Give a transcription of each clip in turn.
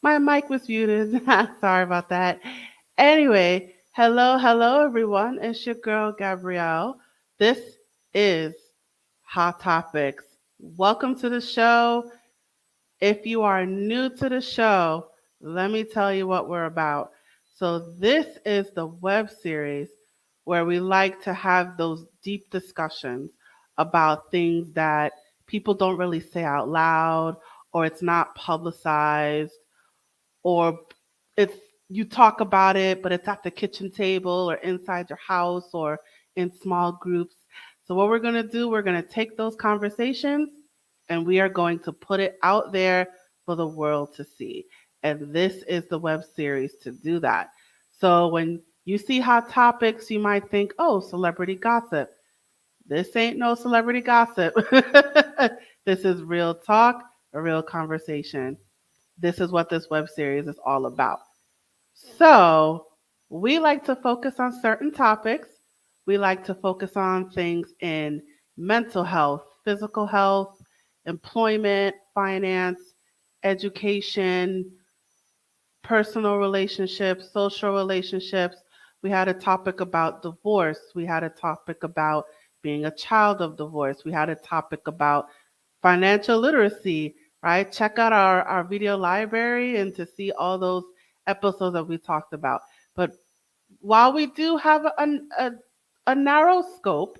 My mic was muted. Sorry about that. Anyway, hello, everyone. It's your girl, Gabrielle. This is Hot Topics. Welcome to the show. If you are new to the show, let me tell you what we're about. So, this is the web series where we like to have those deep discussions about things that people don't really say out loud or it's not publicized or it's you talk about it, but it's at the kitchen table or inside your house or in small groups. So, what we're going to do, we're going to take those conversations and we are going to put it out there for the world to see. And this is the web series to do that. So, when you see hot topics, you might think, oh, celebrity gossip. This ain't no celebrity gossip. This is real talk, a real conversation. This is what this web series is all about. So, we like to focus on certain topics. We like to focus on things in mental health, physical health, employment, finance, education, personal relationships, social relationships. We had a topic about divorce. We had a topic about being a child of divorce. We had a topic about financial literacy, right? Check out our video library and to see all those episodes that we talked about. But while we do have a narrow scope,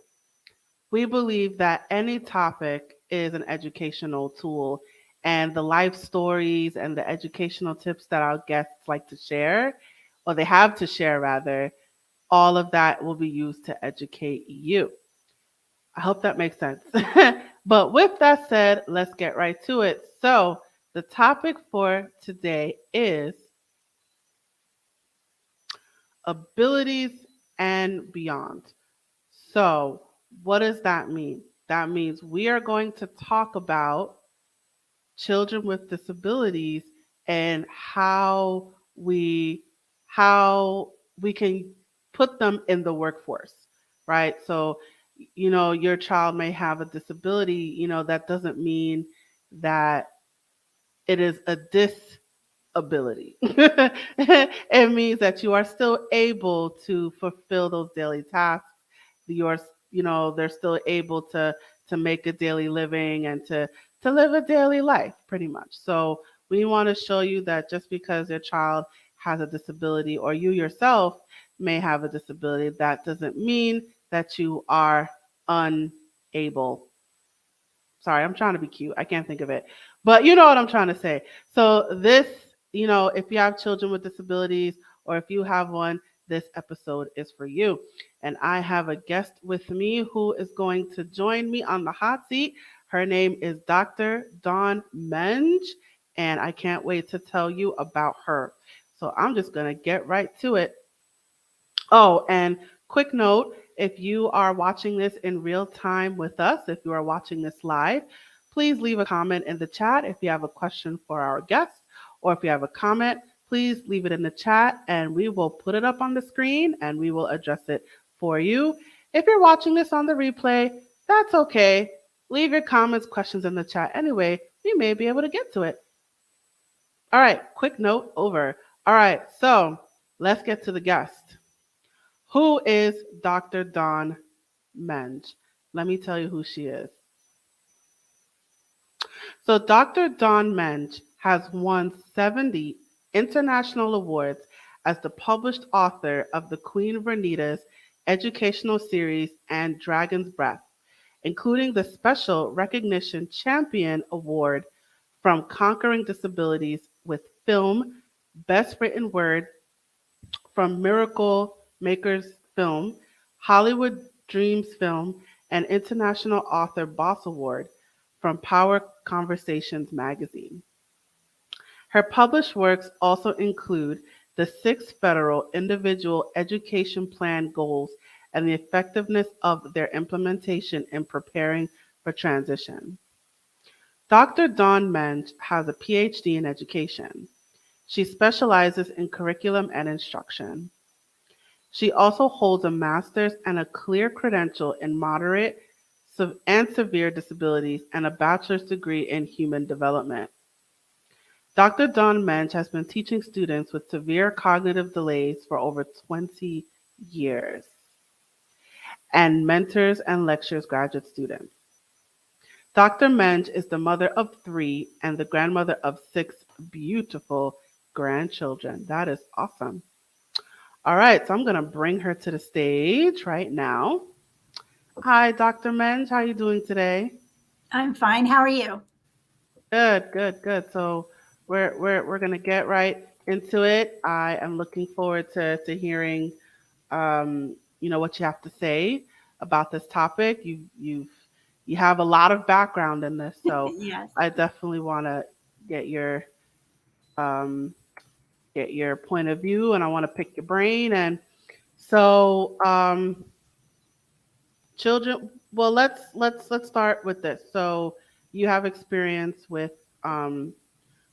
we believe that any topic is an educational tool, and the life stories and the educational tips that our guests like to share, or they have to share rather, all of that will be used to educate you. I hope that makes sense. But with that said, let's get right to it. So, the topic for today is abilities and beyond. So, what does that mean? That means we are going to talk about children with disabilities and how we can put them in the workforce, right? So, your child may have a disability, that doesn't mean that it is a disability. It means that you are still able to fulfill those daily tasks. You're, they're still able to make a daily living and to live a daily life, pretty much. So we want to show you that just because your child has a disability or you yourself may have a disability, that doesn't mean that you are unable. Sorry, I'm trying to be cute. I can't think of it. But you know what I'm trying to say. So, this, if you have children with disabilities or if you have one, this episode is for you. And I have a guest with me who is going to join me on the hot seat. Her name is Dr. Dawn Menge, and I can't wait to tell you about her. So, I'm just going to get right to it. Oh, and quick note, if you are watching this in real time with us, if you are watching this live, please leave a comment in the chat if you have a question for our guest, or if you have a comment, please leave it in the chat and we will put it up on the screen and we will address it for you. If you're watching this on the replay, that's okay. Leave your comments, questions in the chat anyway. We may be able to get to it. All right, quick note over. All right, so let's get to the guest. Who is Dr. Dawn Menge? Let me tell you who she is. So, Dr. Dawn Menge has won 70 international awards as the published author of the Queen Vernita's educational series and Dragon's Breath, including the Special Recognition Champion Award from Conquering Disabilities with Film, Best Written Word from Miracle Makers Film, Hollywood Dreams Film, and International Author Boss Award from Power Conversations magazine. Her published works also include the 6 federal individual education plan goals and the effectiveness of their implementation in preparing for transition. Dr. Dawn Menge has a PhD in education. She specializes in curriculum and instruction. She also holds a master's and a clear credential in moderate and severe disabilities and a bachelor's degree in human development. Dr. Dawn Menge has been teaching students with severe cognitive delays for over 20 years and mentors and lectures graduate students. Dr. Menge is the mother of three and the grandmother of six beautiful grandchildren. That is awesome. All right, so I'm going to bring her to the stage right now. Hi, Dr. Menge. How are you doing today? I'm fine. How are you? Good, good, good. So we're gonna get right into it. I am looking forward to hearing what you have to say about this topic. You have a lot of background in this, so Yes. I definitely want to get your um, get your point of view, and I want to pick your brain. And so, children. Well, let's start with this. So, you have experience with um,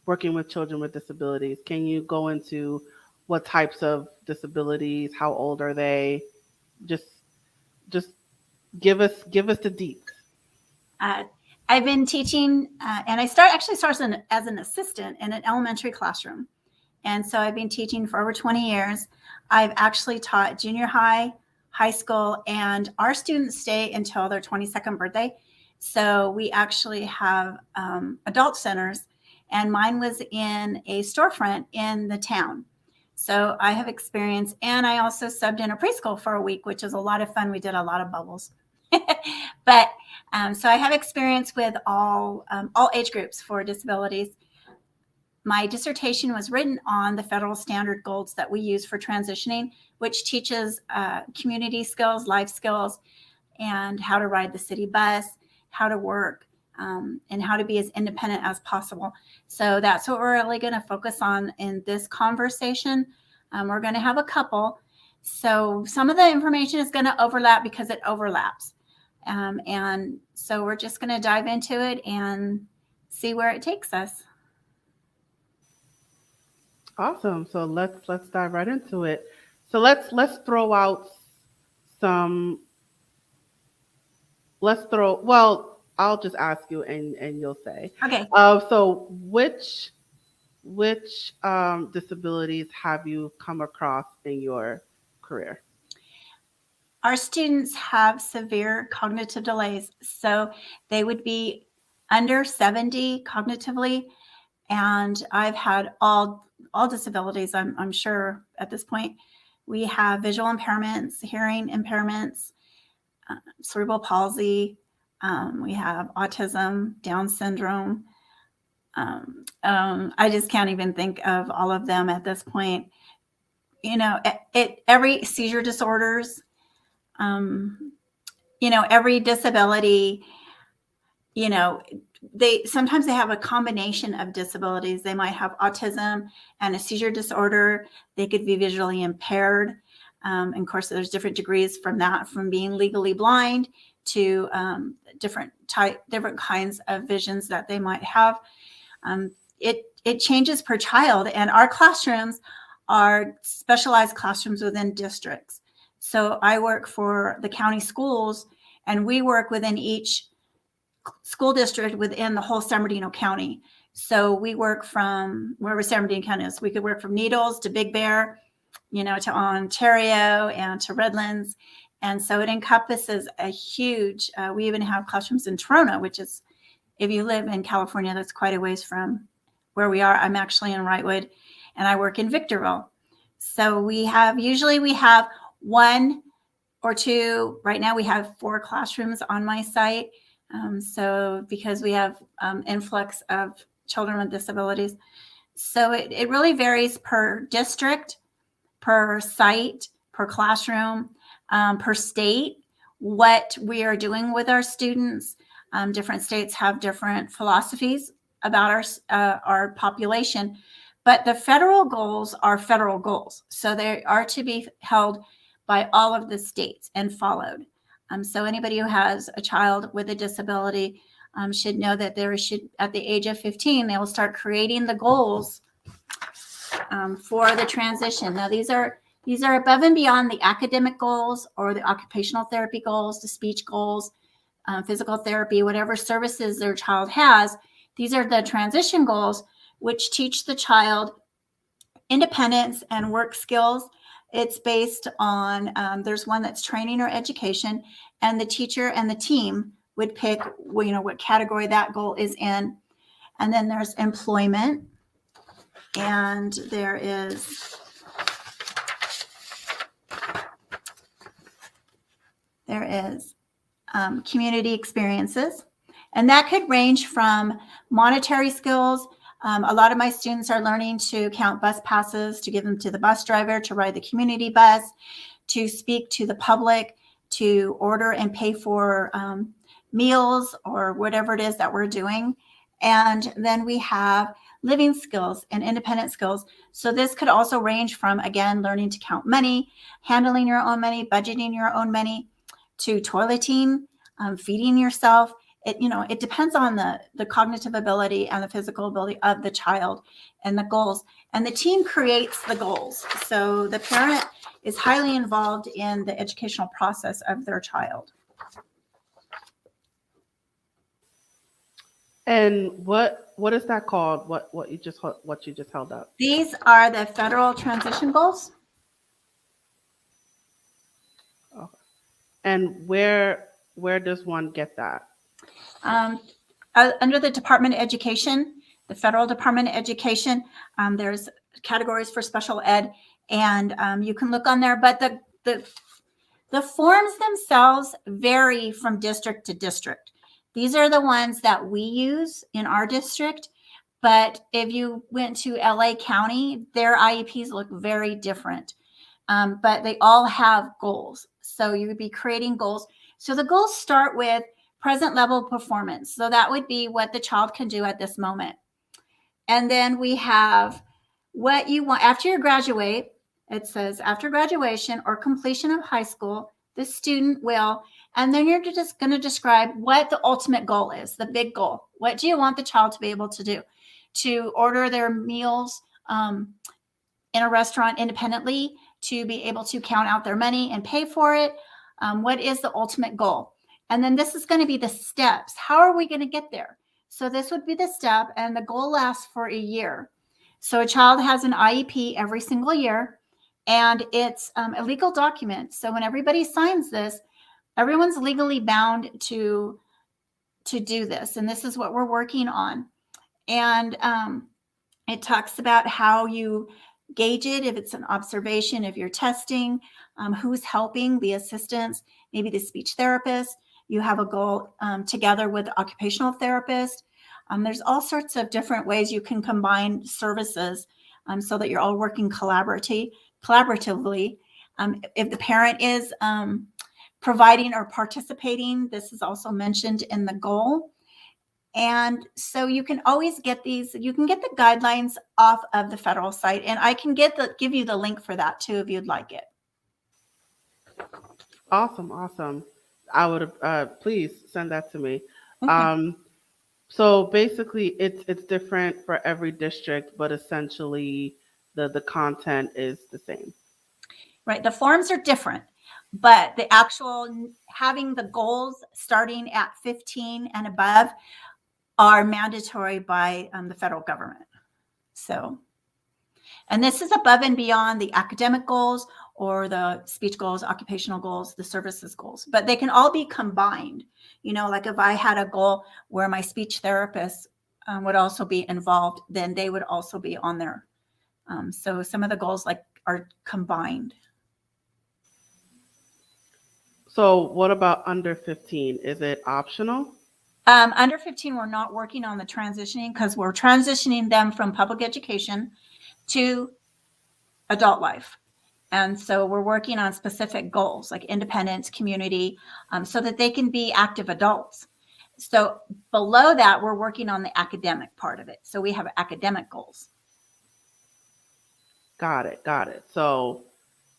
working with children with disabilities. Can you go into what types of disabilities? How old are they? Just just give us the deets. Uh, I've been teaching, and I started as an assistant in an elementary classroom. And so I've been teaching for over 20 years. I've actually taught junior high, high school, and our students stay until their 22nd birthday. So we actually have adult centers, and mine was in a storefront in the town. So I have experience, and I also subbed in a preschool for a week, which is a lot of fun. We did a lot of bubbles. But so I have experience with all age groups for disabilities. My dissertation was written on the federal standard goals that we use for transitioning, which teaches community skills, life skills, and how to ride the city bus, how to work, and how to be as independent as possible. So that's what we're really going to focus on in this conversation. We're going to have a couple. So some of the information is going to overlap because it overlaps. And so we're just going to dive into it and see where it takes us. Awesome. So let's dive right into it. So let's throw out some. Let's throw. Well, I'll just ask you, and you'll say. Okay. So which disabilities have you come across in your career? Our students have severe cognitive delays. So they would be under 70 cognitively. And I've had all disabilities, I'm sure at this point. We have visual impairments, hearing impairments, cerebral palsy. We have autism, Down syndrome. I just can't even think of all of them at this point. You know, every seizure disorders, every disability, you know, they sometimes they have a combination of disabilities. They might have autism and a seizure disorder. They could be visually impaired. And of course, there's different degrees from that, from being legally blind to different kinds of visions that they might have. It changes per child, and our classrooms are specialized classrooms within districts. So I work for the county schools, and we work within each school district within the whole San Bernardino County. So we work from wherever San Bernardino County is. We could work from Needles to Big Bear, to Ontario and to Redlands. And so it encompasses a huge, we even have classrooms in Toronto, which is, if you live in California, that's quite a ways from where we are. I'm actually in Wrightwood, and I work in Victorville. So usually we have one or two. Right now we have 4 classrooms on my site. So because we have influx of children with disabilities. So it really varies per district, per site, per classroom, per state, what we are doing with our students. Different states have different philosophies about our population, but the federal goals are federal goals. So they are to be held by all of the states and followed. So anybody who has a child with a disability should know that at the age of 15, they will start creating the goals for the transition. Now, these are above and beyond the academic goals or the occupational therapy goals, the speech goals, physical therapy, whatever services their child has. These are the transition goals which teach the child independence and work skills. It's based on, there's one that's training or education, and the teacher and the team would pick, what category that goal is in. And then there's employment, and there is community experiences. And that could range from monetary skills. A lot of my students are learning to count bus passes, to give them to the bus driver, to ride the community bus, to speak to the public, to order and pay for meals or whatever it is that we're doing. And then we have living skills and independent skills. So this could also range from, again, learning to count money, handling your own money, budgeting your own money, to toileting, feeding yourself. It depends on the cognitive ability and the physical ability of the child and the goals. And the team creates the goals. So the parent is highly involved in the educational process of their child. And what is that called? What you just held up? These are the federal transition goals. Okay. And where does one get that? Under the Department of Education, the Federal Department of Education, there's categories for special ed, and you can look on there. But the forms themselves vary from district to district. These are the ones that we use in our district. But if you went to LA County, their IEPs look very different. But they all have goals. So you would be creating goals. So the goals start with present level performance. So that would be what the child can do at this moment. And then we have what you want after you graduate. It says after graduation or completion of high school, the student will, and then you're just going to describe what the ultimate goal is, the big goal. What do you want the child to be able to do? To order their meals in a restaurant independently, to be able to count out their money and pay for it. What is the ultimate goal? And then this is going to be the steps. How are we going to get there? So this would be the step, and the goal lasts for a year. So a child has an IEP every single year, and it's a legal document. So when everybody signs this, everyone's legally bound to do this. And this is what we're working on. And it talks about how you gauge it, if it's an observation, if you're testing, who's helping, the assistants, maybe the speech therapist. You have a goal together with the occupational therapist. There's all sorts of different ways you can combine services so that you're all working collaboratively. If the parent is providing or participating, this is also mentioned in the goal. And so you can always get these, you can get the guidelines off of the federal site, and I can give you the link for that too if you'd like it. Awesome. I would please send that to me. Okay. So basically it's different for every district, but essentially the content is the same. Right. The forms are different, but the actual having the goals starting at 15 and above are mandatory by the federal government. So, and this is above and beyond the academic goals or the speech goals, occupational goals, the services goals, but they can all be combined. Like if I had a goal where my speech therapist would also be involved, then they would also be on there. So some of the goals are combined. So what about under 15? Is it optional? Under 15, we're not working on the transitioning because we're transitioning them from public education to adult life. And so we're working on specific goals like independence, community, so that they can be active adults. So below that, we're working on the academic part of it. So we have academic goals. Got it. So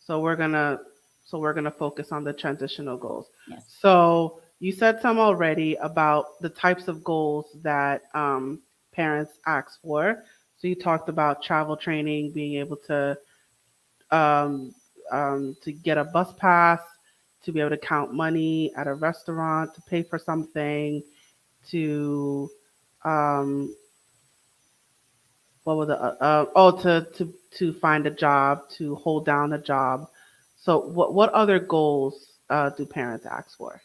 we're gonna focus on the transitional goals. Yes. So you said some already about the types of goals that parents ask for. So you talked about travel training, being able to get a bus pass, to be able to count money at a restaurant, to pay for something, to what were the oh, to find a job, to hold down a job. So what other goals do parents ask for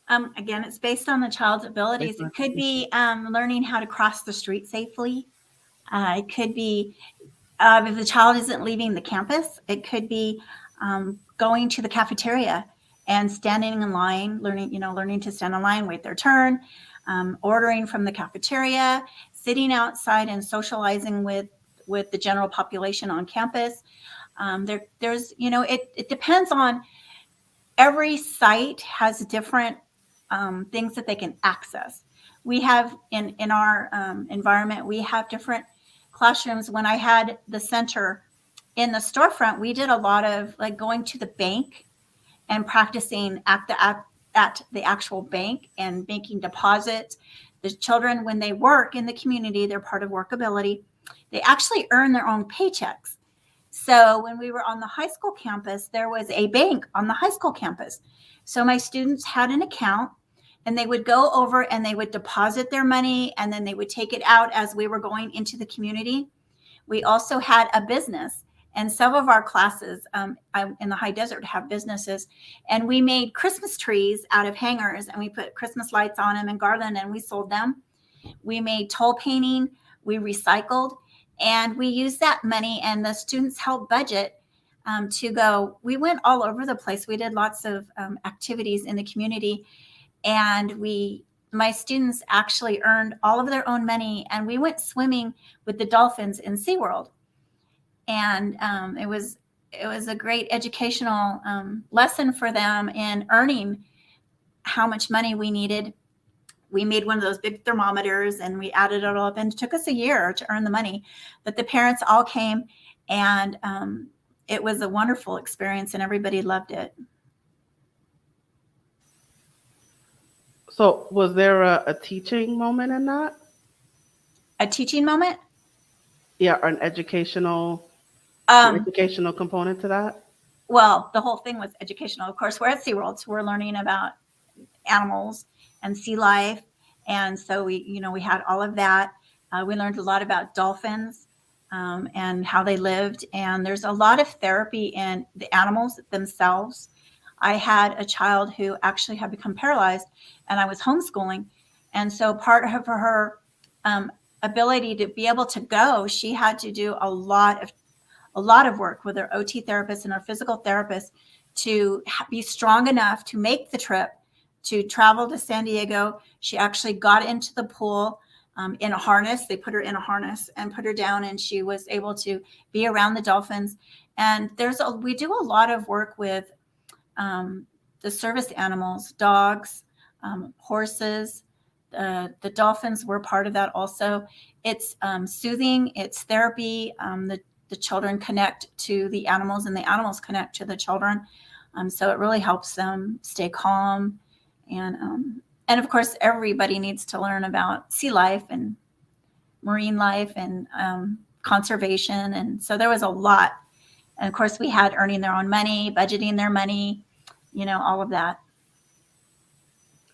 Again, it's based on the child's based abilities. on It could education? be learning how to cross the street safely. It could be if the child isn't leaving the campus, it could be going to the cafeteria and standing in line, learning to stand in line, wait their turn, ordering from the cafeteria, sitting outside and socializing with the general population on campus. It depends on every site has different things that they can access. We have in our environment, we have different classrooms. When I had the center in the storefront, we did a lot of like going to the bank and practicing at the actual bank and making deposits. The children, when they work in the community, they're part of Workability. They actually earn their own paychecks. So when we were on the high school campus, there was a bank on the high school campus. So my students had an account and they would go over and they would deposit their money and then they would take it out as we were going into the community. We also had a business, and some of our classes in the high desert have businesses, and we made Christmas trees out of hangers and we put Christmas lights on them and garland and we sold them. We made toll painting, we recycled, and we used that money and the students helped budget to go. We went all over the place. We did lots of activities in the community, and my students actually earned all of their own money, and we went swimming with the dolphins in SeaWorld. And it was a great educational lesson for them in earning how much money we needed. We made one of those big thermometers and we added it all up, and it took us a year to earn the money. But the parents all came, and it was a wonderful experience and everybody loved it. So was there a teaching moment in that? A teaching moment. Yeah, or an Um, educational component to that? well, the whole thing was educational. Of course, we're at SeaWorld, so we're learning about animals and sea life. And so we had all of that. We learned a lot about dolphins and how they lived. And there's a lot of therapy in the animals themselves. I had a child who actually had become paralyzed, and I was homeschooling. And so part of her ability to be able to go, she had to do a lot of work with her OT therapist and her physical therapist to be strong enough to make the trip to travel to San Diego. She actually got into the pool in a harness. They put her in a harness and put her down, and she was able to be around the dolphins. And we do a lot of work with the service animals, dogs, horses. The dolphins were part of that also. It's soothing, it's therapy. The children connect to the animals and the animals connect to the children. So it really helps them stay calm. And of course, everybody needs to learn about sea life and marine life and conservation. And so there was a lot. And of course, we had earning their own money, budgeting their money, all of that.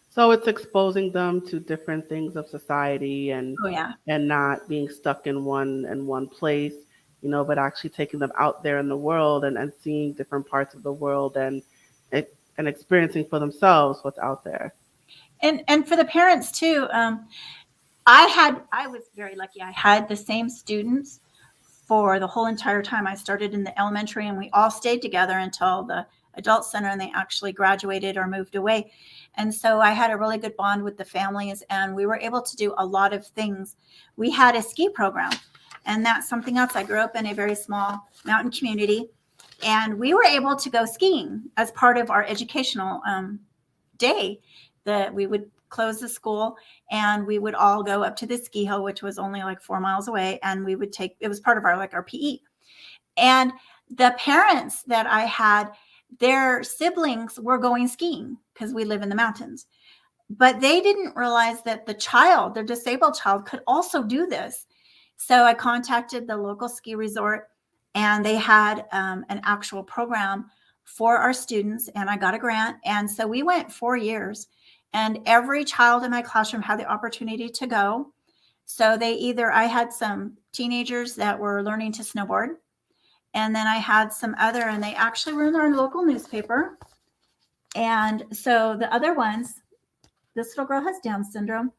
So it's exposing them to different things of society Oh, yeah. and not being stuck in one place, but actually taking them out there in the world and seeing different parts of the world and experiencing for themselves what's out there. And for the parents too, I was very lucky. I had the same students for the whole entire time. I started in the elementary and we all stayed together until the adult center, and they actually graduated or moved away. And so I had a really good bond with the families, and we were able to do a lot of things. We had a ski program, and that's something else. I grew up in a very small mountain community, and we were able to go skiing as part of our educational day. That we would close the school and we would all go up to the ski hill, which was only like 4 miles away, and we would it was part of our PE. And the parents that I had, their siblings were going skiing because we live in the mountains, but they didn't realize that their disabled child, could also do this. So I contacted the local ski resort, and they had an actual program for our students, and I got a grant. And so we went 4 years, and every child in my classroom had the opportunity to go. So I had some teenagers that were learning to snowboard, and then I had some other, and they actually were in our local newspaper. And so the other ones, this little girl has Down syndrome,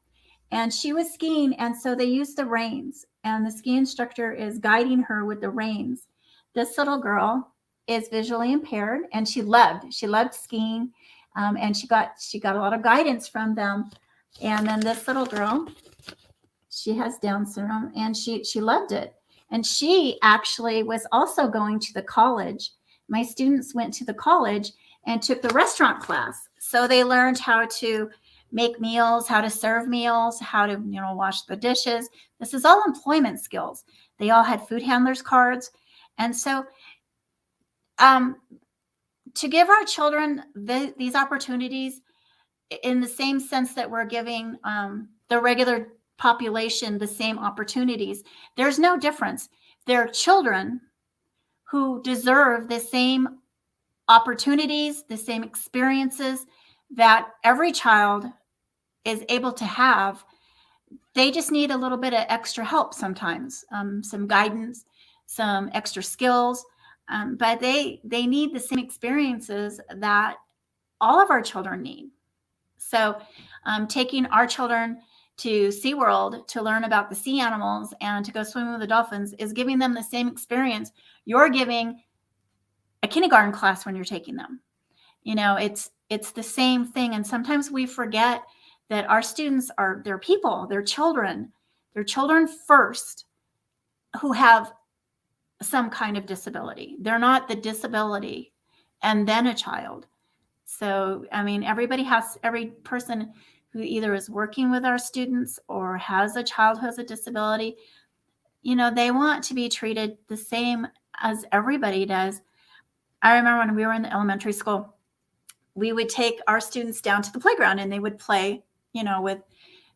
and she was skiing, and so they used the reins, and the ski instructor is guiding her with the reins. This little girl is visually impaired, and she loved skiing, and she got a lot of guidance from them. And then this little girl, she has Down syndrome, and she loved it. And she actually was also going to the college. My students went to the college and took the restaurant class, so they learned how to make meals, how to serve meals, how to wash the dishes. This is all employment skills. They all had food handlers cards. And so to give our children these opportunities in the same sense that we're giving the regular population the same opportunities, there's no difference. They're children who deserve the same opportunities, the same experiences that every child is able to have. They just need a little bit of extra help sometimes, some guidance, some extra skills, but they need the same experiences that all of our children need. So taking our children to SeaWorld to learn about the sea animals and to go swimming with the dolphins is giving them the same experience you're giving a kindergarten class when you're taking them. It's the same thing. And sometimes we forget that our students they're people, they're children first who have some kind of disability. They're not the disability and then a child. So, every person who either is working with our students or has a child who has a disability, they want to be treated the same as everybody does. I remember when we were in the elementary school, we would take our students down to the playground and they would play,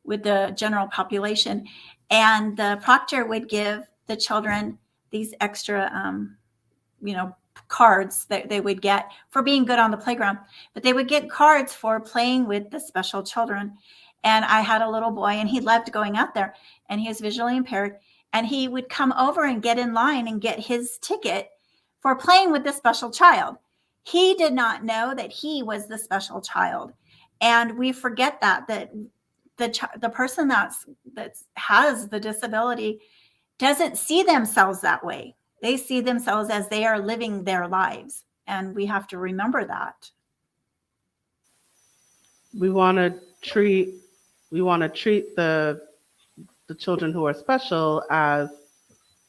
with the general population. And the proctor would give the children these extra, cards that they would get for being good on the playground, but they would get cards for playing with the special children. And I had a little boy, and he loved going out there, and he was visually impaired, and he would come over and get in line and get his ticket for playing with the special child. He did not know that he was the special child. And we forget that the person that has the disability doesn't see themselves that way. They see themselves as they are living their lives. And we have to remember that. We want to treat the children who are special as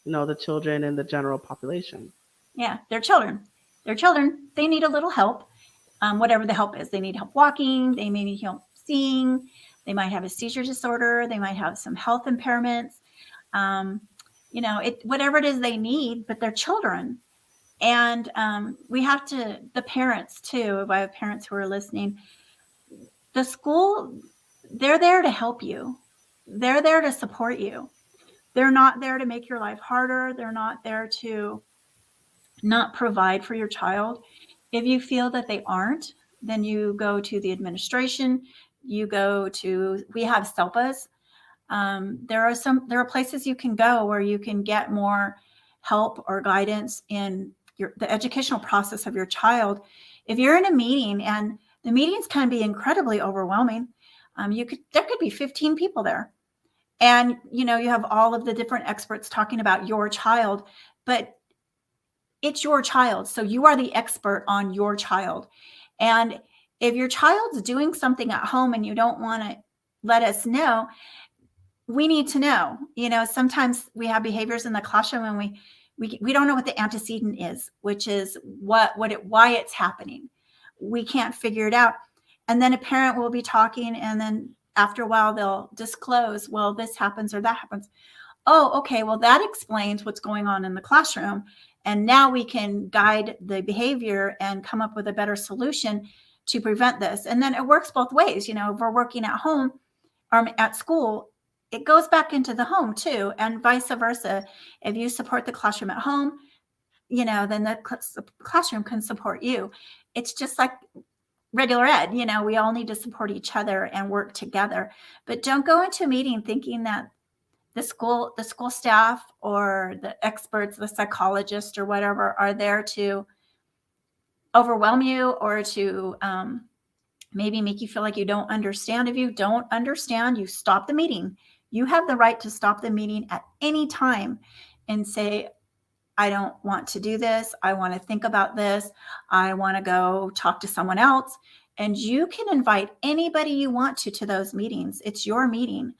the children in the general population. Yeah, they're children. They need a little help, whatever the help is. They need help walking. They may need help seeing. They might have a seizure disorder. They might have some health impairments. Whatever it is they need, but they're children. And we have to, the parents too, if I have parents who are listening, the school, they're there to help you. They're there to support you. They're not there to make your life harder. They're not there to not provide for your child. If you feel that they aren't, then you go to the administration. We have SELPAs. There are places you can go where you can get more help or guidance in the educational process of your child. If you're in a meeting, and the meetings can be incredibly overwhelming, there could be 15 people there, and you have all of the different experts talking about your child, but it's your child, so you are the expert on your child. And if your child's doing something at home and you don't want to let us know, we need to know. Sometimes we have behaviors in the classroom and we don't know what the antecedent is, which is why it's happening. We can't figure it out. And then a parent will be talking, and then after a while they'll disclose, well, this happens or that happens. Oh, okay, well, that explains what's going on in the classroom. And now we can guide the behavior and come up with a better solution to prevent this. And then it works both ways. If we're working at home or at school, it goes back into the home too, and vice versa. If you support the classroom at home, then the classroom can support you. It's just like regular ed. We all need to support each other and work together. But don't go into a meeting thinking that the school staff or the experts, the psychologist or whatever, are there to overwhelm you or to maybe make you feel like you don't understand. If you don't understand, you stop the meeting. You have the right to stop the meeting at any time and say, I don't want to do this. I want to think about this. I want to go talk to someone else. And you can invite anybody you want to those meetings. It's your meeting.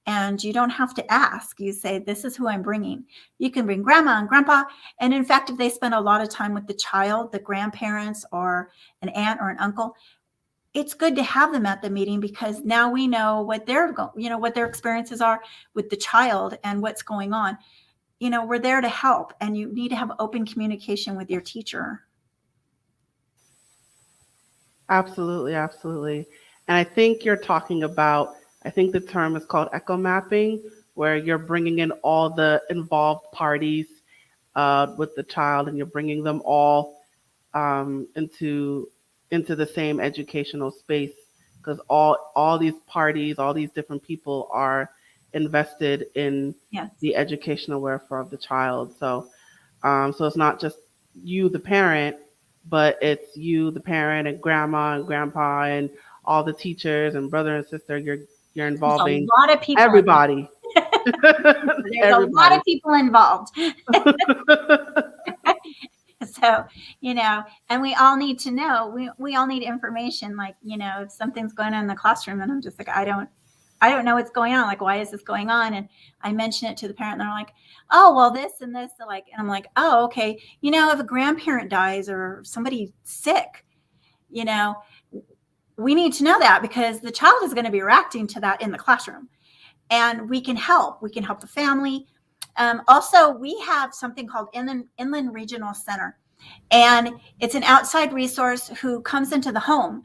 And you don't have to ask. You say, this is who I'm bringing. You can bring grandma and grandpa. And in fact, if they spend a lot of time with the child, the grandparents or an aunt or an uncle, it's good to have them at the meeting because now we know what what their experiences are with the child and what's going on. We're there to help, and you need to have open communication with your teacher. Absolutely, absolutely. And I think you're talking about, I think the term is called echo mapping, where you're bringing in all the involved parties with the child, and you're bringing them all into the same educational space, because all these parties, all these different people are invested in Yes. the educational welfare of the child. So it's not just you, the parent, but it's you, the parent, and grandma and grandpa, and all the teachers and brother and sister. You're There's a involving lot of people involved. everybody. There's a lot Everybody. of people involved. So, and we all need to know, we all need information. Like, if something's going on in the classroom and I'm just like, I don't know what's going on. Like, why is this going on? And I mention it to the parent and they're like, oh, well, this and this. And I'm like, oh, okay. If a grandparent dies or somebody's sick, you know, we need to know that because the child is going to be reacting to that in the classroom. And we can help. We can help the family. Also, we have something called Inland Regional Center. And it's an outside resource who comes into the home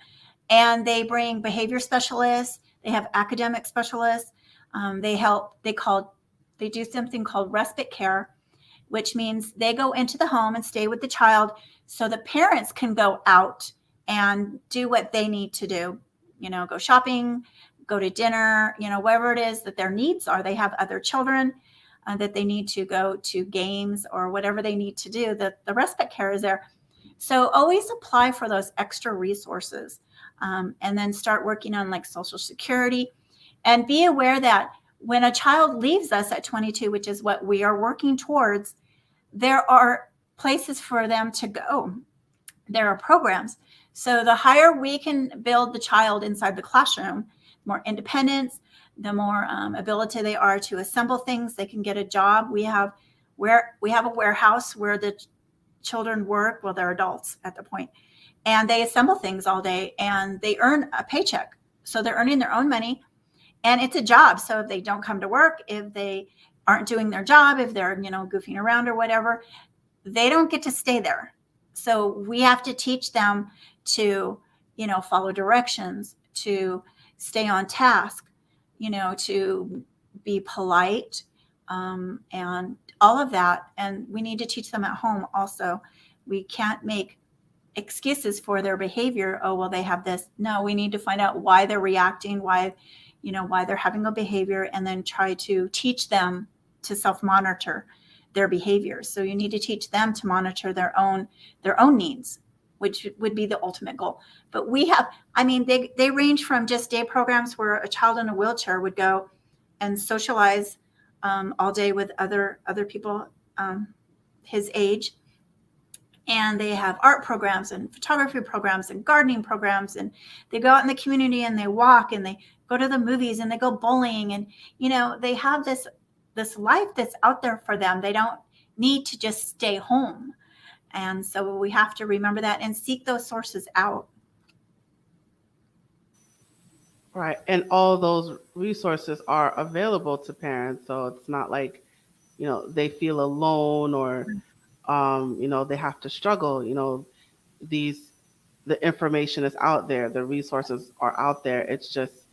and they bring behavior specialists. They have academic specialists. They do something called respite care, which means they go into the home and stay with the child so the parents can go out and do what they need to do, go shopping, go to dinner, whatever it is that their needs are. They have other children that they need to go to games or whatever they need to do. The respite care is there. So always apply for those extra resources and then start working on like Social Security and be aware that when a child leaves us at 22, which is what we are working towards, there are places for them to go. There are programs. So the higher we can build the child inside the classroom, more independence, the more ability they are to assemble things. They can get a job. We have a warehouse where the children work. Well, they're adults at the point, and they assemble things all day, and they earn a paycheck. So they're earning their own money, and it's a job. So if they don't come to work, if they aren't doing their job, if they're goofing around or whatever, they don't get to stay there. So we have to teach them to follow directions, to stay on task, to be polite, and all of that. And we need to teach them at home also. We can't make excuses for their behavior. Oh, well, they have this. No, we need to find out why they're reacting, why they're having a behavior, and then try to teach them to self-monitor their behaviors. So you need to teach them to monitor their own needs, which would be the ultimate goal. But they range from just day programs where a child in a wheelchair would go and socialize all day with other people his age. And they have art programs and photography programs and gardening programs. And they go out in the community and they walk and they go to the movies and they go bowling. And, they have this life that's out there for them. They don't need to just stay home. And so we have to remember that and seek those sources out. Right. And all those resources are available to parents. So it's not like, they feel alone or, they have to struggle. These, the information is out there, the resources are out there. It's just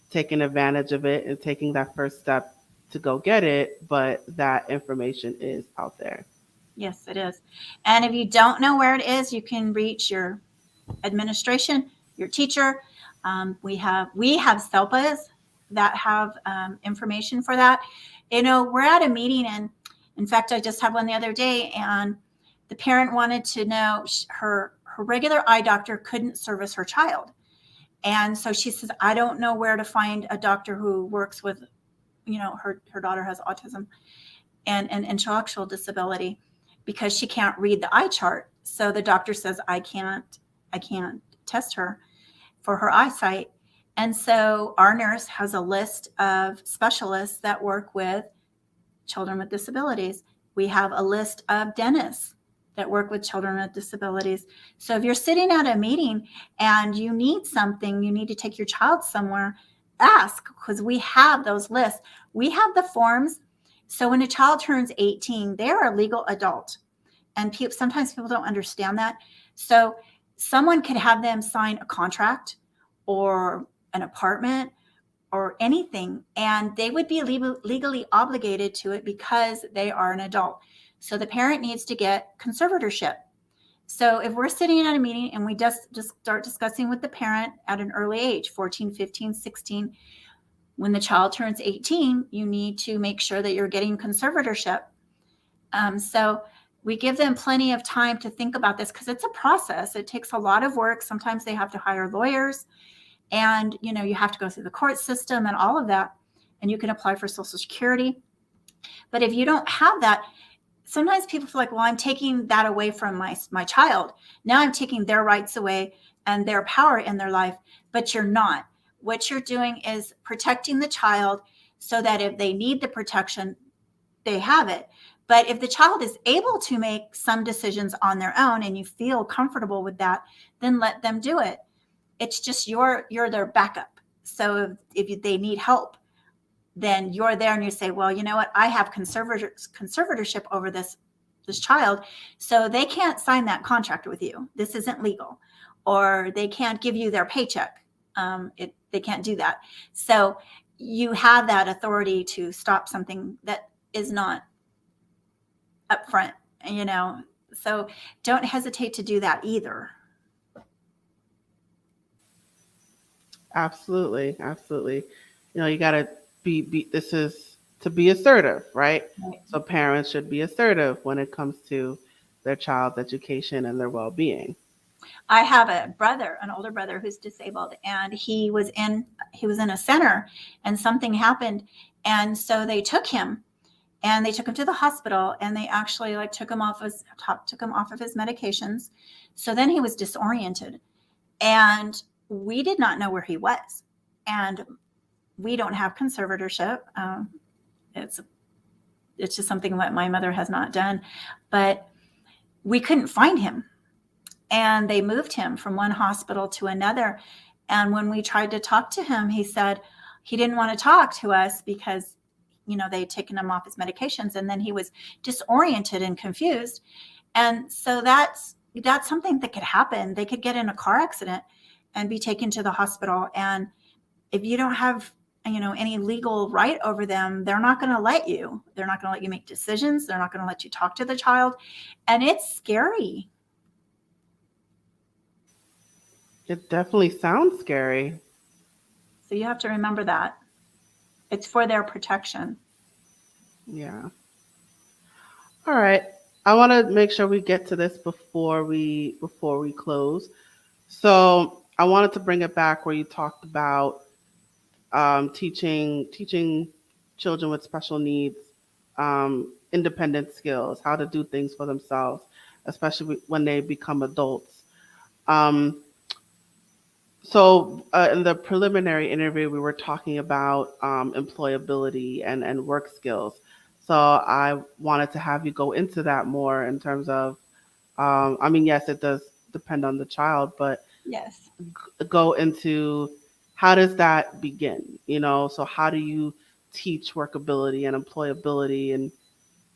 taking advantage of it and taking that first step to go get it. But that information is out there. Yes, it is. And if you don't know where it is, you can reach your administration, your teacher. We have SELPAs that have information for that. We're at a meeting, and in fact, I just had one the other day, and the parent wanted to know her regular eye doctor couldn't service her child. And so she says, I don't know where to find a doctor who works with, her daughter has autism and intellectual disability because she can't read the eye chart. So the doctor says, I can't test her for her eyesight. And so our nurse has a list of specialists that work with children with disabilities. We have a list of dentists that work with children with disabilities. So if you're sitting at a meeting and you need something, you need to take your child somewhere, ask, because we have those lists. We have the forms. So when a child turns 18, they're a legal adult. And sometimes people don't understand that. So someone could have them sign a contract or an apartment or anything, and they would be legally obligated to it because they are an adult. So the parent needs to get conservatorship. So if we're sitting at a meeting and we just start discussing with the parent at an early age, 14, 15, 16, when the child turns 18, you need to make sure that you're getting conservatorship. So we give them plenty of time to think about this because it's a process. It takes a lot of work. Sometimes they have to hire lawyers, and you have to go through the court system and all of that, and you can apply for Social Security. But if you don't have that, sometimes people feel like, well, I'm taking that away from my child. Now I'm taking their rights away and their power in their life, but you're not. What you're doing is protecting the child so that if they need the protection, they have it. But if the child is able to make some decisions on their own and you feel comfortable with that, then let them do it. It's just you're their backup. So if they need help, then you're there and you say, well, you know what? I have conservatorship over this child, so they can't sign that contract with you. This isn't legal. Or they can't give you their paycheck. They can't do that. So you have that authority to stop something that is not upfront, so don't hesitate to do that either. Absolutely, absolutely. You got to be. This is to be assertive, right? Right. So parents should be assertive when it comes to their child's education and their well-being. I have an older brother who's disabled, and he was in a center, and something happened, and so they took him to the hospital, and they actually took him off of his medications. So then he was disoriented, and we did not know where he was, and we don't have conservatorship. It's just something that my mother has not done, but we couldn't find him, and they moved him from one hospital to another. And when we tried to talk to him, he said he didn't want to talk to us because they had taken him off his medications, and then he was disoriented and confused. And so that's something that could happen. They could get in a car accident and be taken to the hospital. And if you don't have, any legal right over them, they're not going to let you. They're not going to let you make decisions. They're not going to let you talk to the child. And it's scary. It definitely sounds scary. So you have to remember that. It's for their protection. Yeah. All right. I want to make sure we get to this before we close. So I wanted to bring it back where you talked about teaching children with special needs independent skills, how to do things for themselves, especially when they become adults. Um, so in the preliminary interview, we were talking about employability and work skills. So I wanted to have you go into that more in terms of, I mean, yes, it does depend on the child, but Yes. go into how does that begin? So how do you teach workability and employability, and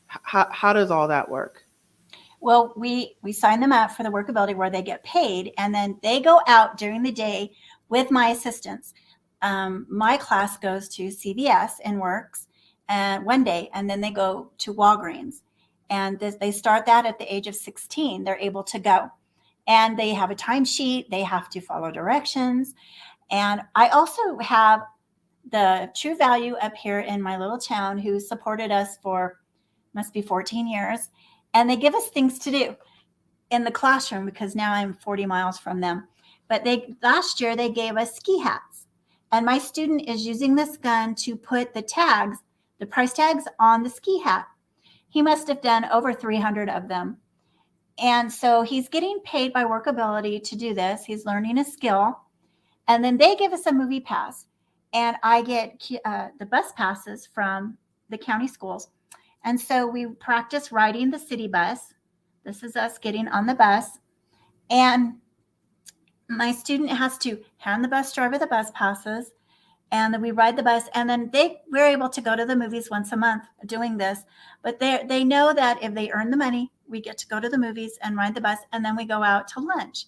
how does all that work? Well, we sign them up for the workability where they get paid, and then they go out during the day with my assistants. My class goes to CVS and works one day, and then they go to Walgreens. And they start that at the age of 16. They're able to go. And they have a timesheet. They have to follow directions. And I also have the True Value up here in my little town, who supported us for must be 14 years, and they give us things to do in the classroom because now I'm 40 miles from them. But they last year they gave us ski hats. And my student is using this gun to put the tags, the price tags on the ski hat. He must have done over 300 of them. And so he's getting paid by Workability to do this. He's learning a skill. And then they give us a movie pass. And I get the bus passes from the county schools. And so we practice riding the city bus. This is us getting on the bus. And my student has to hand the bus driver the bus passes, and then we ride the bus, and then we're able to go to the movies once a month doing this. But they know that if they earn the money, we get to go to the movies and ride the bus, and then we go out to lunch.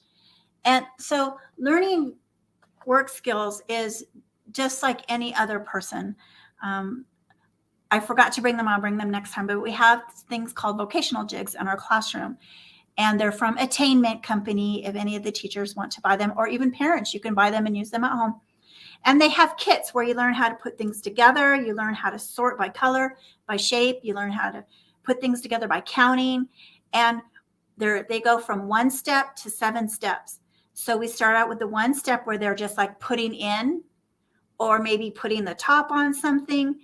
And so learning work skills is just like any other person. I forgot to bring them. I'll bring them next time. But we have things called vocational jigs in our classroom. And they're from Attainment Company, if any of the teachers want to buy them, or even parents, you can buy them and use them at home. And they have kits where you learn how to put things together. You learn how to sort by color, by shape. You learn how to put things together by counting. And they go from 1 step to 7 steps. So we start out with the 1 step where they're just like putting in or maybe putting the top on something.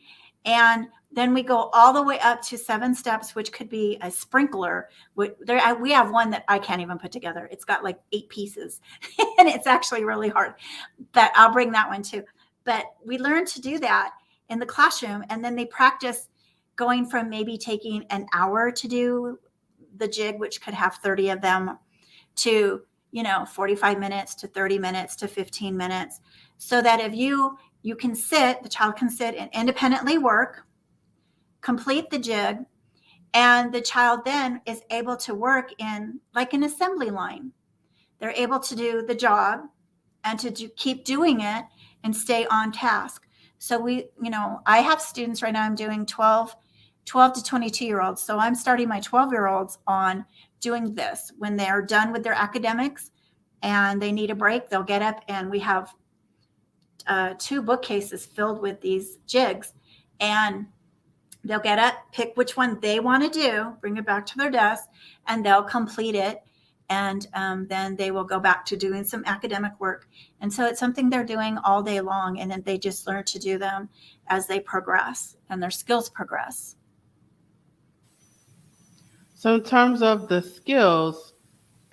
And then we go all the way up to 7 steps, which could be a sprinkler. We have one that I can't even put together. It's got like 8 pieces and it's actually really hard, but I'll bring that one too. But we learn to do that in the classroom, and then they practice going from maybe taking an hour to do the jig, which could have 30 of them, to 45 minutes to 30 minutes to 15 minutes, so that if you can sit, the child can sit and independently work, complete the jig, and the child then is able to work in like an assembly line. They're able to do the job and to keep doing it and stay on task. So I have students right now, I'm doing 12 to 22-year-olds. So I'm starting my 12-year-olds on doing this. When they're done with their academics and they need a break, they'll get up, and we have 2 bookcases filled with these jigs, and they'll get up, pick which one they want to do, bring it back to their desk, and they'll complete it. And then they will go back to doing some academic work. And so it's something they're doing all day long, and then they just learn to do them as they progress and their skills progress. So in terms of the skills,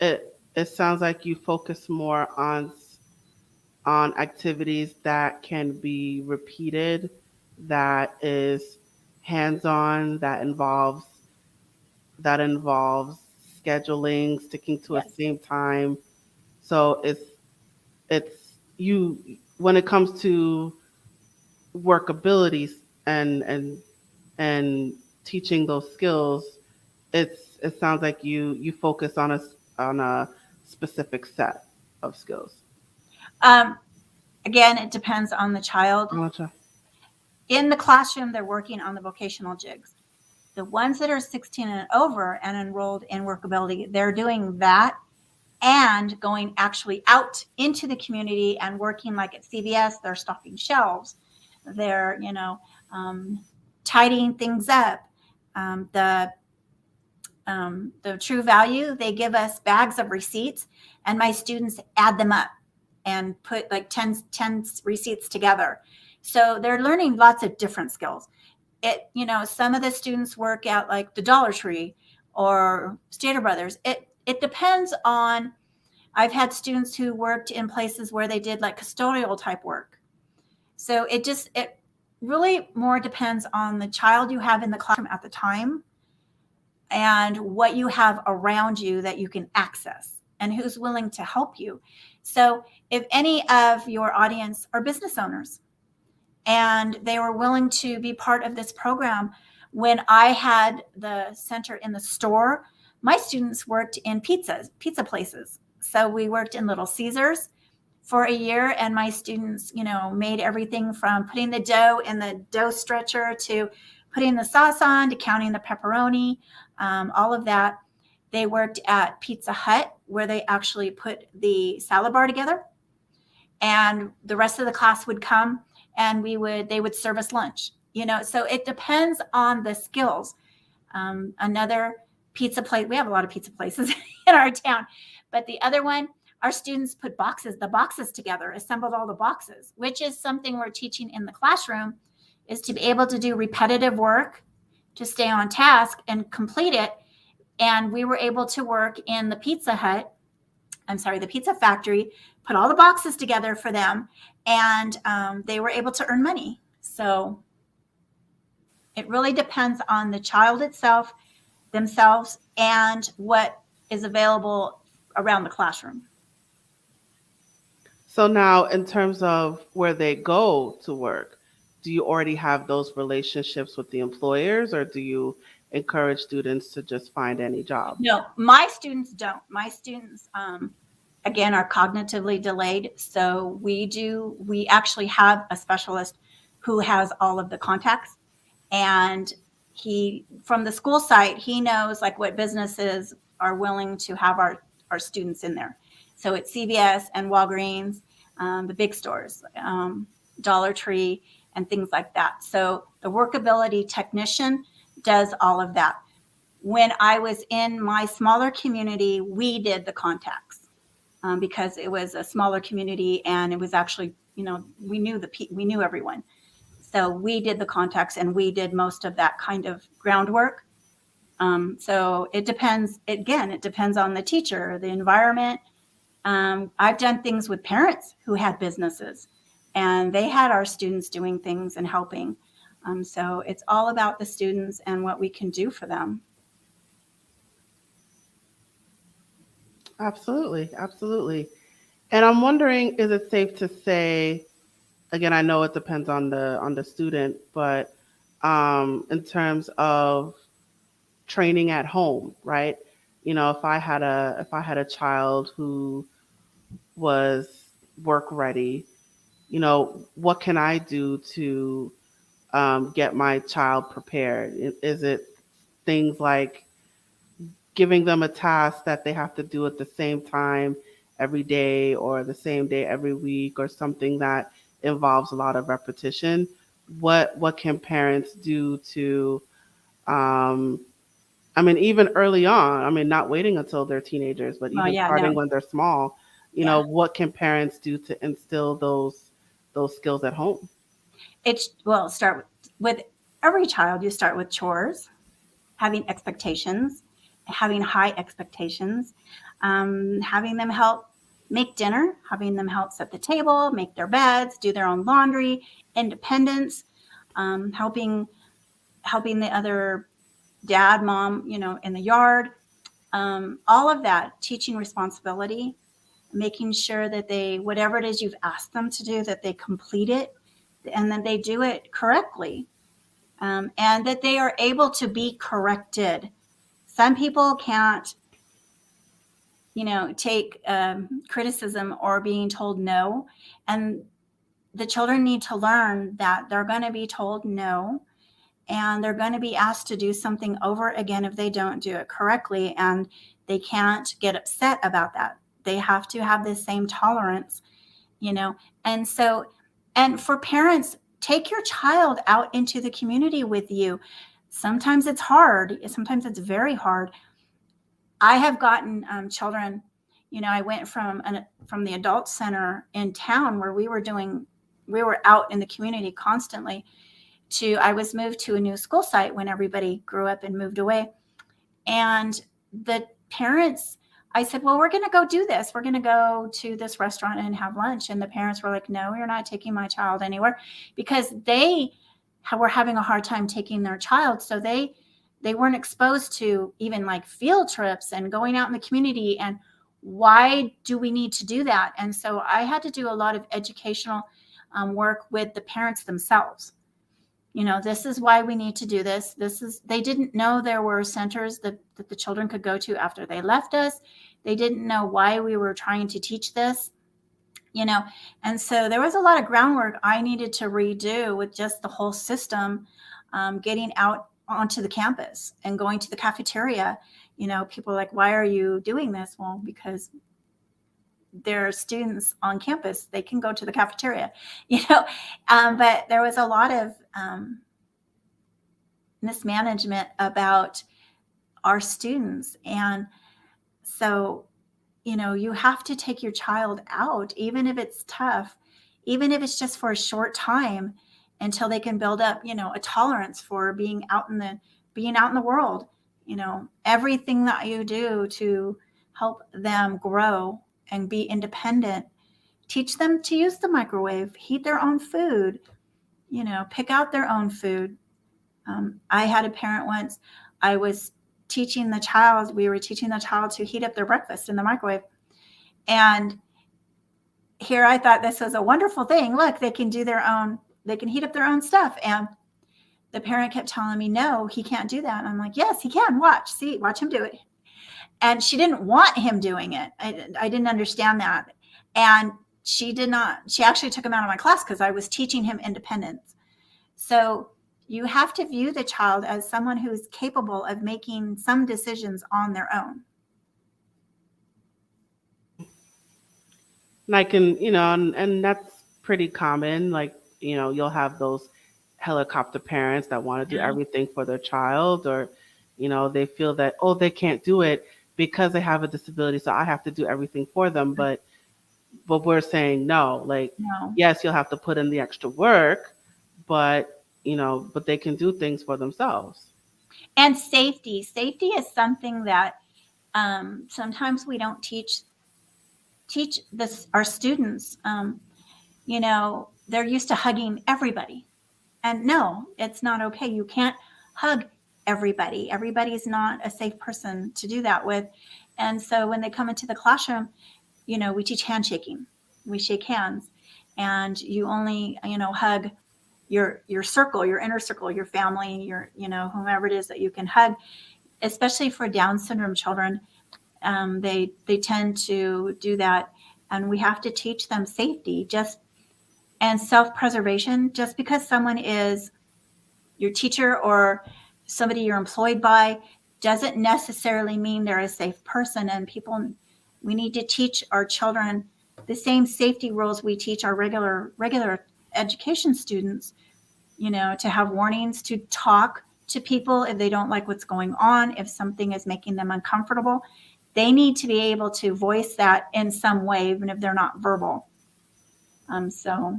it sounds like you focus more on activities that can be repeated, that is hands-on, that involves scheduling, sticking to a Yes. same time. So it's you when it comes to workability and teaching those skills, it sounds like you focus on a specific set of skills. Um, Again, it depends on the child. Gotcha. In the classroom, they're working on the vocational jigs. The ones that are 16 and over and enrolled in Workability, they're doing that and going actually out into the community and working, like at CVS, they're stocking shelves. They're, tidying things up. The True Value, they give us bags of receipts, and my students add them up and put like 10 receipts together. So they're learning lots of different skills. Some of the students work at like the Dollar Tree or Stater Brothers. It depends on. I've had students who worked in places where they did like custodial type work. So it really more depends on the child you have in the classroom at the time and what you have around you that you can access and who's willing to help you. So if any of your audience are business owners and they were willing to be part of this program, when I had the center in the store, my students worked in pizza places. So we worked in Little Caesars for a year, and my students, made everything from putting the dough in the dough stretcher to putting the sauce on to counting the pepperoni, all of that. They worked at Pizza Hut, where they actually put the salad bar together, and the rest of the class would come and they would serve us lunch. So it depends on the skills. Another pizza place, we have a lot of pizza places in our town, but the other one, our students put the boxes together, assembled all the boxes, which is something we're teaching in the classroom, is to be able to do repetitive work, to stay on task and complete it. And we were able to work in the the pizza factory, put all the boxes together for them, and they were able to earn money. So it really depends on the child themselves, and what is available around the classroom. So now, in terms of where they go to work, do you already have those relationships with the employers, or do you encourage students to just find any job? No, my students don't. My students, again, are cognitively delayed. So we actually have a specialist who has all of the contacts. And from the school site, he knows like what businesses are willing to have our students in there. So it's CVS and Walgreens, the big stores, Dollar Tree, and things like that. So the workability technician does all of that. When I was in my smaller community, we did the contacts, because it was a smaller community, and it was actually, we knew everyone. So we did the contacts, and we did most of that kind of groundwork. So it depends. Again, it depends on the teacher, the environment. I've done things with parents who had businesses, and they had our students doing things and helping. So it's all about the students and what we can do for them. Absolutely, absolutely. And I'm wondering, is it safe to say, again, I know it depends on the student, but in terms of training at home, right? If I had a child who was work ready, what can I do to get my child prepared? Is it things like giving them a task that they have to do at the same time every day, or the same day every week, or something that involves a lot of repetition? What can parents do to um, I mean, even early on, I mean, not waiting until they're teenagers, but Well, even yeah, starting no, when they're small, yeah. what can parents do to instill those skills at home? Start with every child. You start with chores, having expectations, having high expectations, having them help make dinner, having them help set the table, make their beds, do their own laundry, independence, helping the other dad, mom, in the yard, all of that, teaching responsibility, making sure that whatever it is you've asked them to do, that they complete it, and then they do it correctly, and that they are able to be corrected. Some people can't, take criticism or being told no. And the children need to learn that they're going to be told no, and they're going to be asked to do something over again if they don't do it correctly. And they can't get upset about that. They have to have the same tolerance, you know. And so, and for parents, take your child out into the community with you. Sometimes it's hard. Sometimes it's very hard. I have gotten children, I went from the adult center in town where we were out in the community constantly, I was moved to a new school site when everybody grew up and moved away. And the parents, I said, well, we're going to go do this. We're going to go to this restaurant and have lunch. And the parents were like, no, you're not taking my child anywhere, because they were having a hard time taking their child. So they weren't exposed to even like field trips and going out in the community. And why do we need to do that? And so I had to do a lot of educational work with the parents themselves. This is why we need to do this. They didn't know there were centers that the children could go to after they left us. They didn't know why we were trying to teach this, and so there was a lot of groundwork I needed to redo with just the whole system, getting out onto the campus and going to the cafeteria. People are like, why are you doing this? Well, because their students on campus. They can go to the cafeteria, but there was a lot of mismanagement about our students. And so, you have to take your child out, even if it's tough, even if it's just for a short time, until they can build up, a tolerance for being out in the world. Everything that you do to help them grow and be independent, teach them to use the microwave, heat their own food, pick out their own food. I had a parent once, I was we were teaching the child to heat up their breakfast in the microwave. And here I thought this was a wonderful thing. Look, they can heat up their own stuff. And the parent kept telling me, no, he can't do that. And I'm like, yes, he can. Watch him do it. And she didn't want him doing it. I didn't understand that. And she actually took him out of my class because I was teaching him independence. So you have to view the child as someone who is capable of making some decisions on their own. Like, and that's pretty common. Like, you'll have those helicopter parents that want to do Yeah. everything for their child, or, they feel that, oh, they can't do it because they have a disability, so I have to do everything for them. But we're saying no. Like, No. yes, you'll have to put in the extra work, but but they can do things for themselves. And safety is something that sometimes we don't teach this our students. They're used to hugging everybody, and no, it's not okay. You can't hug everybody. Everybody's not a safe person to do that with. And so when they come into the classroom, we teach handshaking. We shake hands, and you only hug your circle, your inner circle, your family, your whomever it is that you can hug. Especially for Down syndrome children, they tend to do that, and we have to teach them safety and self-preservation. Just because someone is your teacher or somebody you're employed by doesn't necessarily mean they're a safe person. And we need to teach our children the same safety rules we teach our regular education students, to have warnings, to talk to people if they don't like what's going on, if something is making them uncomfortable. They need to be able to voice that in some way, even if they're not verbal. So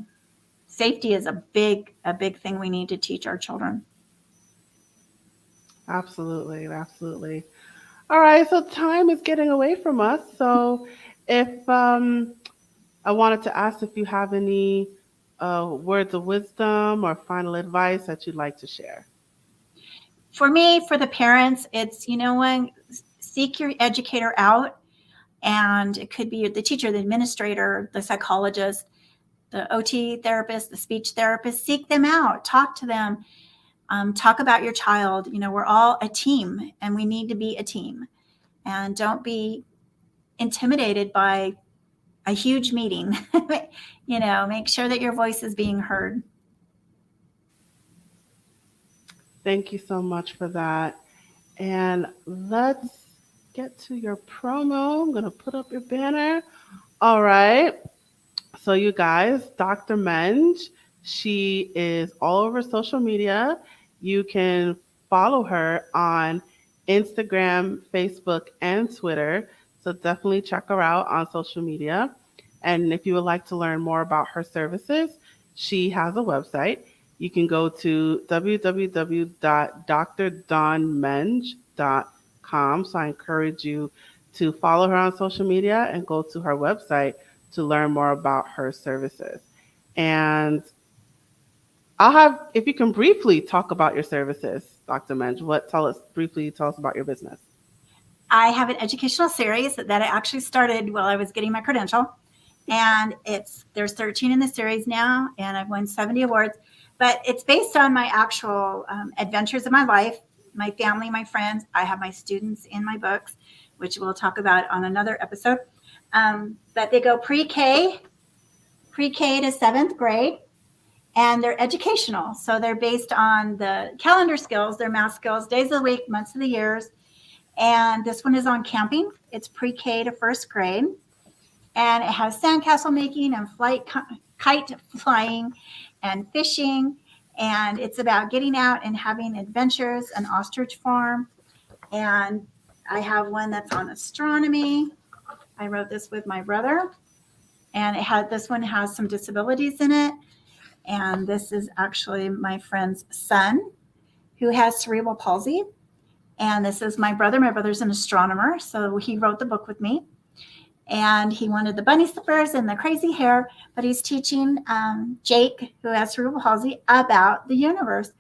safety is a big thing we need to teach our children. Absolutely, absolutely. All right, so time is getting away from us. So if I wanted to ask if you have any words of wisdom or final advice that you'd like to share. For me, for the parents, it's, when seek your educator out, and it could be the teacher, the administrator, the psychologist, the OT therapist, the speech therapist. Seek them out, talk to them, talk about your child. We're all a team, and we need to be a team. And don't be intimidated by a huge meeting. Make sure that your voice is being heard. Thank you so much for that. And let's get to your promo. I'm going to put up your banner. All right. So, you guys, Dr. Menge, she is all over social media. You can follow her on Instagram, Facebook, and Twitter. So, definitely check her out on social media. And if you would like to learn more about her services, she has a website. You can go to www.drdawnmenge.com. So, I encourage you to follow her on social media and go to her website to learn more about her services. And if you can briefly talk about your services, Dr. Menge, briefly tell us about your business. I have an educational series that I actually started while I was getting my credential. And there's 13 in the series now, and I've won 70 awards. But it's based on my actual adventures of my life, my family, my friends. I have my students in my books, which we'll talk about on another episode. But they go pre-K to 7th grade, and they're educational. So they're based on the calendar skills, their math skills, days of the week, months of the years. And this one is on camping. It's pre-K to 1st grade. And it has sandcastle making and kite flying and fishing. And it's about getting out and having adventures, an ostrich farm. And I have one that's on astronomy. I wrote this with my brother. And this one has some disabilities in it. And this is actually my friend's son who has cerebral palsy. And this is my brother. My brother's an astronomer, so he wrote the book with me. And he wanted the bunny slippers and the crazy hair, but he's teaching Jake, who has cerebral palsy, about the universe.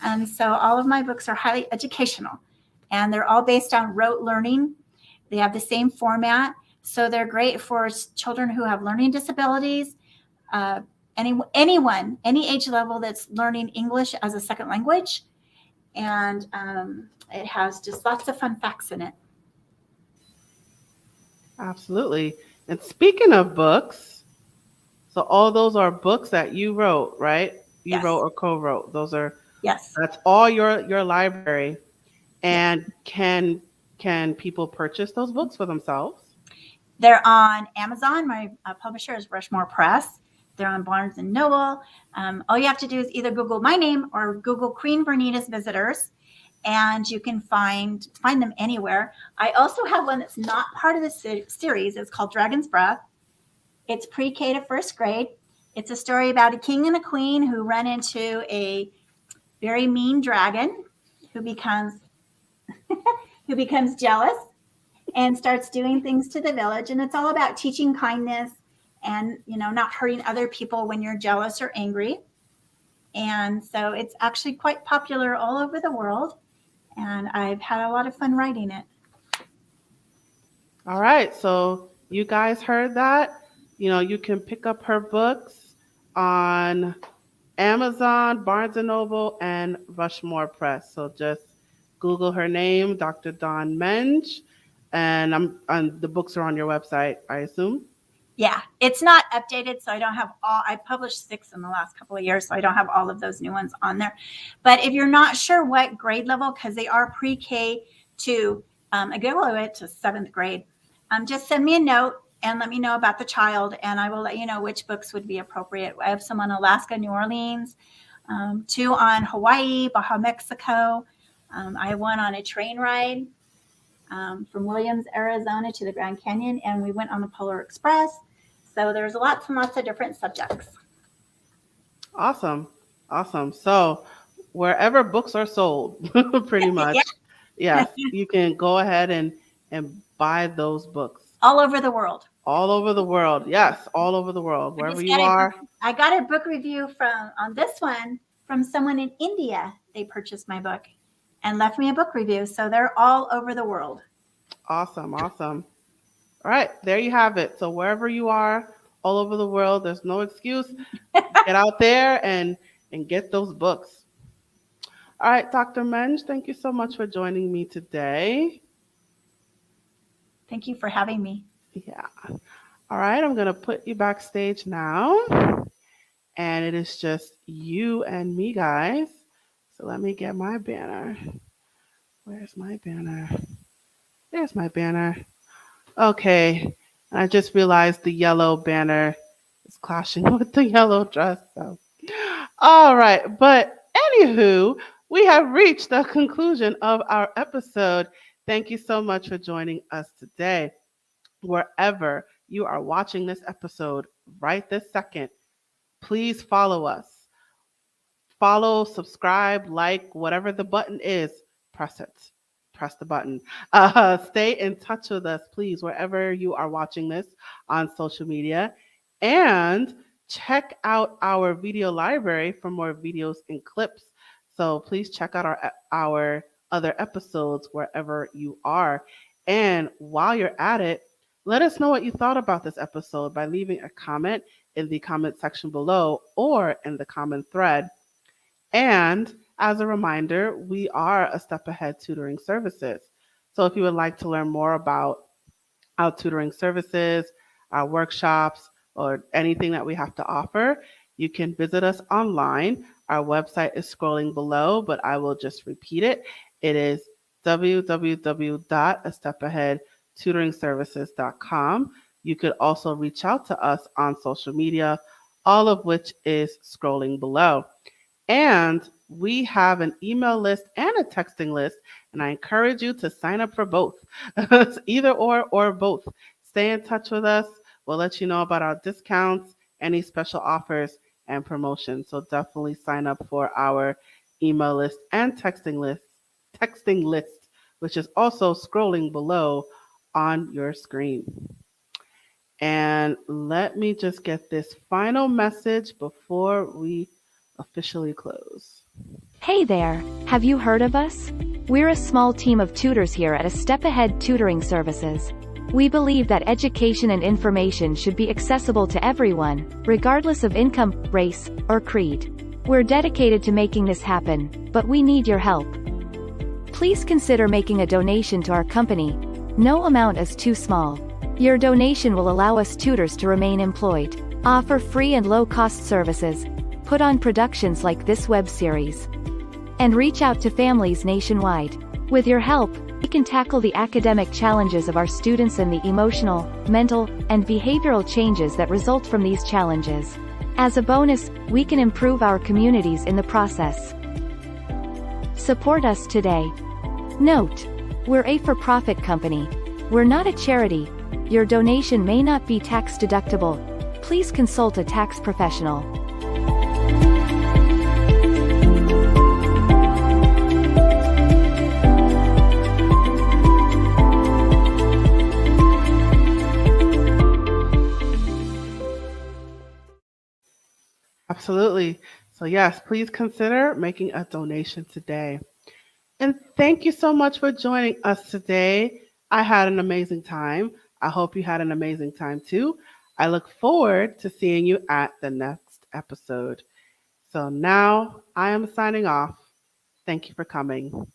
And so all of my books are highly educational, and they're all based on rote learning. They have the same format, so they're great for children who have learning disabilities, anyone, any age level that's learning English as a second language. And it has just lots of fun facts in it. Absolutely. And speaking of books, so all those are books that you wrote, right? You Yes. wrote or co-wrote. Yes. That's all your library. Yes. And can people purchase those books for themselves? They're on Amazon. My publisher is Rushmore Press. They're on Barnes and Noble. All you have to do is either Google my name or Google Queen Vernita's Visitors, and you can find them anywhere. I also have one that's not part of the series. It's called Dragon's Breath. It's pre-K to first grade. It's a story about a king and a queen who run into a very mean dragon who becomes jealous and starts doing things to the village. And it's all about teaching kindness and, not hurting other people when you're jealous or angry. And so it's actually quite popular all over the world. And I've had a lot of fun writing it. All right. So you guys heard that? You can pick up her books on Amazon, Barnes and Noble, and Rushmore Press. So just Google her name, Dr. Dawn Menge, and the books are on your website, I assume. Yeah, it's not updated, so I don't have all. I published 6 in the last couple of years, so I don't have all of those new ones on there. But if you're not sure what grade level, because they are pre-K to I go all the way to 7th grade, just send me a note and let me know about the child, and I will let you know which books would be appropriate. I have some on Alaska, New Orleans, 2 on Hawaii, Baja, Mexico. I have one on a train ride from Williams, Arizona to the Grand Canyon, and we went on the Polar Express. So there's lots and lots of different subjects. Awesome. So wherever books are sold, pretty much, yes, you can go ahead and buy those books. All over the world. All over the world. Yes, all over the world, wherever you are. I got a book review on this one from someone in India. They purchased my book and left me a book review. So they're all over the world. Awesome. All right, there you have it. So wherever you are, all over the world, there's no excuse. Get out there and get those books. All right, Dr. Menge, thank you so much for joining me today. Thank you for having me. Yeah. All right, I'm going to put you backstage now. And it is just you and me, guys. So let me get my banner. Where's my banner? There's my banner. Okay. I just realized the yellow banner is clashing with the yellow dress. So, all right. But anywho, we have reached the conclusion of our episode. Thank you so much for joining us today. Wherever you are watching this episode right this second, please follow us. Follow, subscribe, like, whatever the button is, press it. Press the button. Stay in touch with us, please, wherever you are watching this on social media. And check out our video library for more videos and clips. So please check out our other episodes wherever you are. And while you're at it, let us know what you thought about this episode by leaving a comment in the comment section below or in the comment thread. And as a reminder, we are a Step Ahead Tutoring Services. So if you would like to learn more about our tutoring services, our workshops, or anything that we have to offer, you can visit us online. Our website is scrolling below, but I will just repeat it. It is www.astepaheadtutoringservices.com. You could also reach out to us on social media, all of which is scrolling below. And we have an email list and a texting list, and I encourage you to sign up for both. Either or both. Stay in touch with us. We'll let you know about our discounts, any special offers and promotions. So definitely sign up for our email list and texting list, which is also scrolling below on your screen. And let me just get this final message before we officially close. Hey there, have you heard of us? We're a small team of tutors here at A Step Ahead Tutoring Services. We believe that education and information should be accessible to everyone, regardless of income, race, or creed. We're dedicated to making this happen, but we need your help. Please consider making a donation to our company. No amount is too small. Your donation will allow us tutors to remain employed, offer free and low-cost services, put on productions like this web series, and reach out to families nationwide. With your help, we can tackle the academic challenges of our students and the emotional, mental, and behavioral changes that result from these challenges. As a bonus, we can improve our communities in the process. Support us today. Note: we're a for-profit company. We're not a charity. Your donation may not be tax deductible. Please consult a tax professional. Absolutely. So, yes, please consider making a donation today. And thank you so much for joining us today. I had an amazing time. I hope you had an amazing time too. I look forward to seeing you at the next episode. So now I am signing off. Thank you for coming.